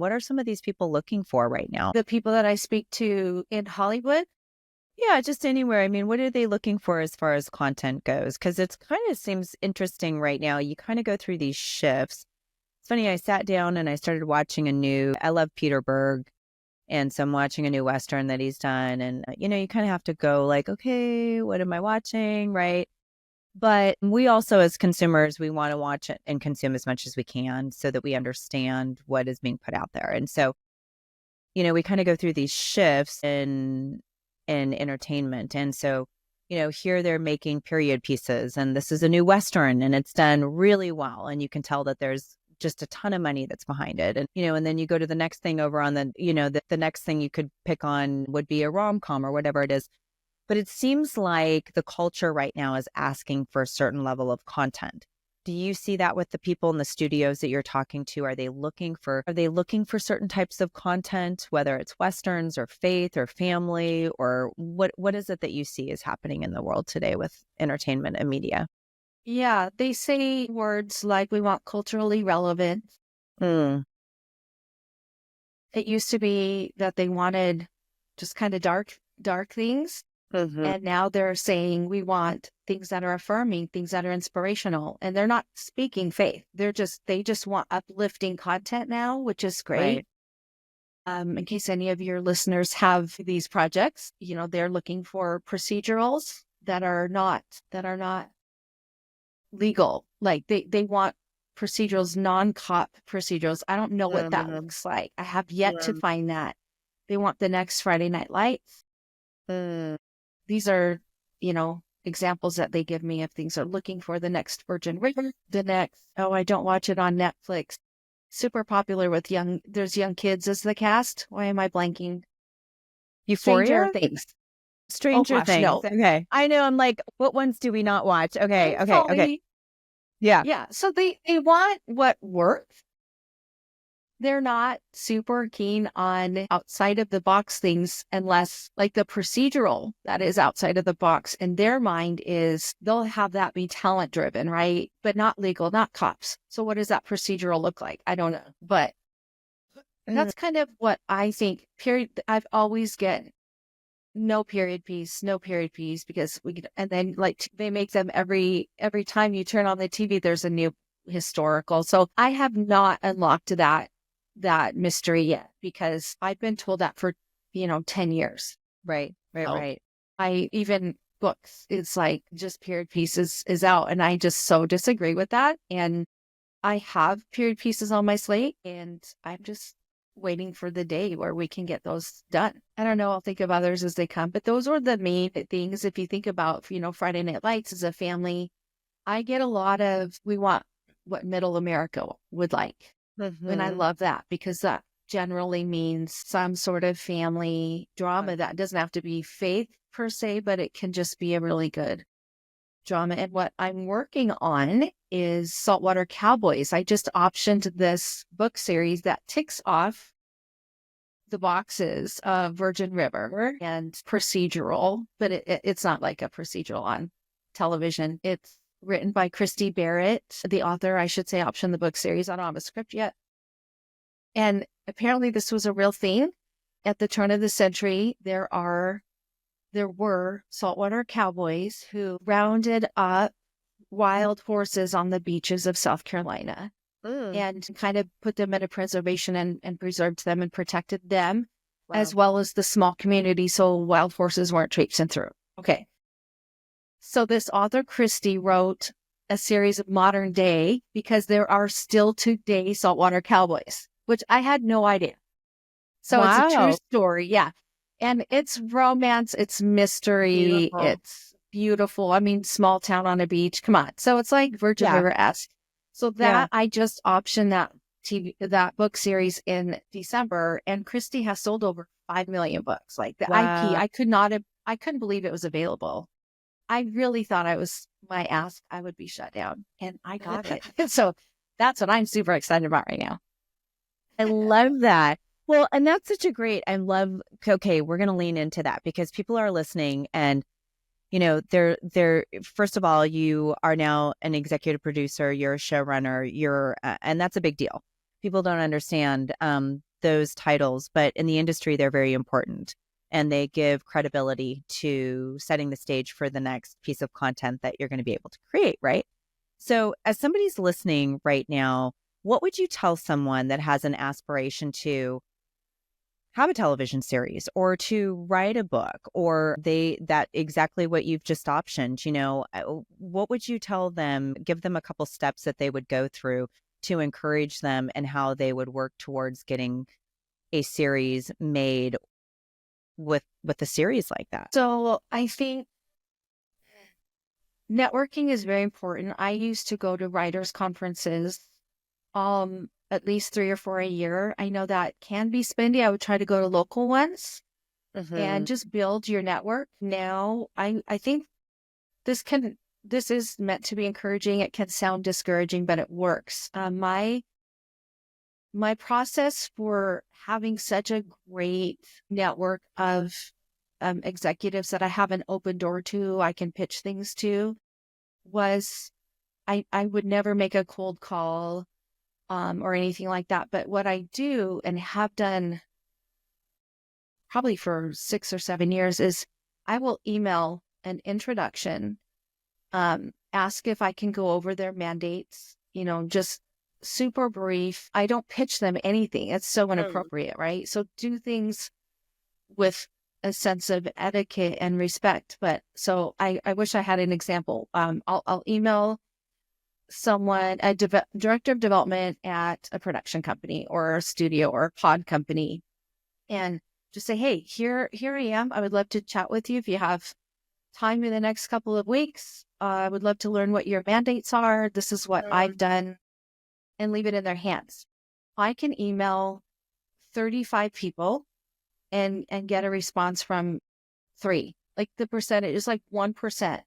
What are some of these people looking for right now? The people that I speak to in Hollywood. Yeah, just anywhere. I mean, what are they looking for as far as content goes? Because it's kind of seems interesting right now. You kind of go through these shifts. It's funny, I sat down and I started watching I love Peter Berg. And so I'm watching a new Western that he's done. And, you kind of have to go like, okay, what am I watching? Right. But we also, as consumers, we want to watch it and consume as much as we can so that we understand what is being put out there. And so, we kind of go through these shifts in entertainment. And so, here they're making period pieces, and this is a new Western, and it's done really well. And you can tell that there's just a ton of money that's behind it. And, and then you go to the next thing over on the next thing you could pick on would be a rom-com or whatever it is. But it seems like the culture right now is asking for a certain level of content. Do you see that with the people in the studios that you're talking to? Are they looking for certain types of content, whether it's Westerns or faith or family, or what is it that you see is happening in the world today with entertainment and media? Yeah, they say words like we want culturally relevant. Mm. It used to be that they wanted just kind of dark things. Mm-hmm. And now they're saying we want things that are affirming, things that are inspirational. And they're not speaking faith. They just want uplifting content now, which is great. Right. In case any of your listeners have these projects, they're looking for procedurals that are not legal. Like they want procedurals, non-cop procedurals. I don't know what that looks like. I have yet to find that. They want the next Friday Night Lights. These are, examples that they give me of things they're looking for. The next Virgin River, I don't watch it on Netflix. Super popular with there's young kids as the cast. Why am I blanking? Euphoria? Stranger Things. No. Okay. I know. I'm like, what ones do we not watch? Okay. Yeah. Yeah. So they want what works. They're not super keen on outside of the box things unless like the procedural that is outside of the box in their mind is they'll have that be talent driven, right? But not legal, not cops. So what does that procedural look like? I don't know. But that's kind of what I think. I've always get no period piece because and then like they make them every time you turn on the TV, there's a new historical. So I have not unlocked that mystery yet because I've been told that for 10 years. Right. I even books, it's like just period pieces is out, and I just so disagree with that. And I have period pieces on my slate, and I'm just waiting for the day where we can get those done. I don't know, I'll think of others as they come, but those were the main things. If you think about Friday Night Lights as a family, I get a lot of we want what middle America would like. And I love that because that generally means some sort of family drama that doesn't have to be faith per se, but it can just be a really good drama. And what I'm working on is Saltwater Cowboys. I just optioned this book series that ticks off the boxes of Virgin River and procedural, but it's not like a procedural on television. It's written by Christy Barrett, the author, I should say, optioned the book series. I don't have a script yet. And apparently this was a real thing. At the turn of the century, there were saltwater cowboys who rounded up wild horses on the beaches of South Carolina and kind of put them in a preservation and preserved them and protected them, as well as the small community so wild horses weren't traipsing through. Okay. So this author, Christy, wrote a series of modern day because there are still today saltwater cowboys, which I had no idea. So It's a true story. Yeah. And it's romance, it's mystery, it's beautiful. I mean, small town on a beach. Come on. So it's like Virgin River-esque. So I just optioned that book series in December, and Christy has sold over 5 million books. Like the IP, I couldn't believe it was available. I really thought I would be shut down, and I got it. So that's what I'm super excited about right now. I love that. Well, and that's such a great, okay, we're going to lean into that because people are listening and, they're first of all, you are now an executive producer, you're a showrunner, and that's a big deal. People don't understand those titles, but in the industry, they're very important. And they give credibility to setting the stage for the next piece of content that you're going to be able to create, right? So, as somebody's listening right now, what would you tell someone that has an aspiration to have a television series or to write a book, or that exactly what you've just optioned, what would you tell them, give them a couple steps that they would go through to encourage them and how they would work towards getting a series made with a series like that? So I think networking is very important. I used to go to writers conferences, at least 3 or 4 a year. I know that can be spendy. I would try to go to local ones and Mm-hmm. just build your network. Now, I think this is meant to be encouraging. It can sound discouraging, but it works. My process for having such a great network of executives that I have an open door to, I can pitch things to, was I would never make a cold call or anything like that. But what I do and have done probably for 6 or 7 years is I will email an introduction, ask if I can go over their mandates, just super brief. I don't pitch them anything. It's so inappropriate, right? So do things with a sense of etiquette and respect. But so I wish I had an example. I'll email someone, director of development at a production company or a studio or a pod company, and just say, hey, here I am. I would love to chat with you if you have time in the next couple of weeks. I would love to learn what your mandates are. This is what I've done, and leave it in their hands. I can email 35 people and get a response from 3. Like the percentage is like 1%. Right,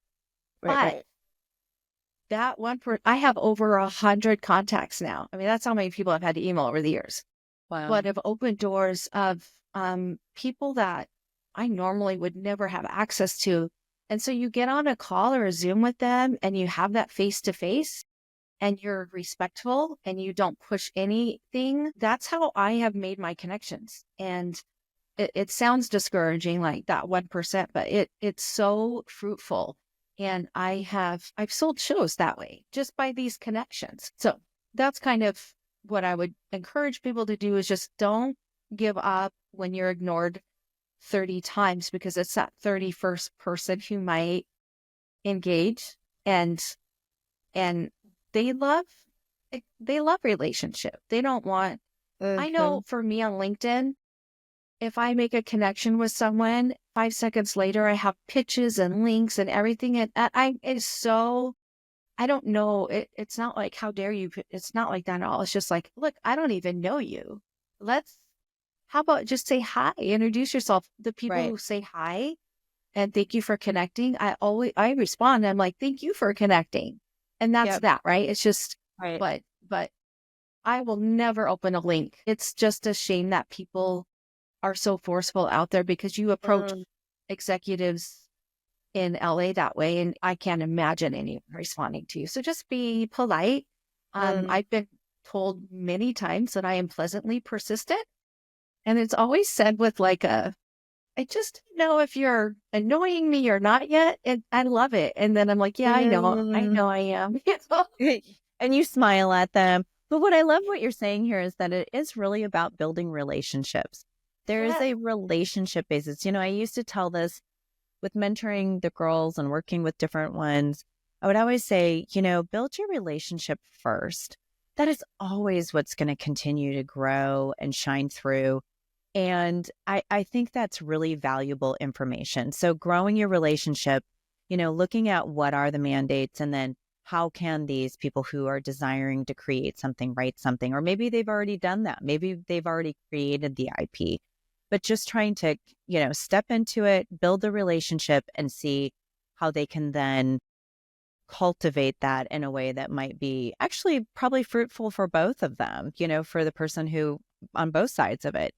But right. that I have over 100 contacts now. I mean, that's how many people I've had to email over the years. Wow. But have opened doors of people that I normally would never have access to. And so you get on a call or a Zoom with them and you have that face to face and you're respectful and you don't push anything. That's how I have made my connections. And it sounds discouraging, like that 1%, but it's so fruitful. And I've sold shows that way just by these connections. So that's kind of what I would encourage people to do, is just don't give up when you're ignored 30 times, because it's that 31st person who might engage, and and they love they love relationship. They don't want, I Mm-hmm. know for me on LinkedIn, if I make a connection with someone, 5 seconds later, I have pitches and links and everything. And it's so, I don't know. It's not like, how dare you? It's not like that at all. It's just like, look, I don't even know you. How about just say hi, introduce yourself. The people Right. who say hi and thank you for connecting, I respond. I'm like, thank you for connecting. And that's Yep. that, right? It's just, Right. but I will never open a link. It's just a shame that people are so forceful out there, because you approach Mm, executives in LA that way, and I can't imagine anyone responding to you. So just be polite. mm. I've been told many times that I am pleasantly persistent, and it's always said with like I just don't know if you're annoying me or not yet. And I love it. And then I'm like, yeah, I Mm. know I am. And you smile at them. But what I love what you're saying here is that it is really about building relationships. There is Yeah. a relationship basis. I used to tell this with mentoring the girls and working with different ones. I would always say, build your relationship first. That is always what's going to continue to grow and shine through. And I think that's really valuable information. So growing your relationship, looking at what are the mandates, and then how can these people who are desiring to create something write something, or maybe they've already done that. Maybe they've already created the IP, but just trying to, step into it, build the relationship and see how they can then cultivate that in a way that might be actually probably fruitful for both of them, for the person who on both sides of it.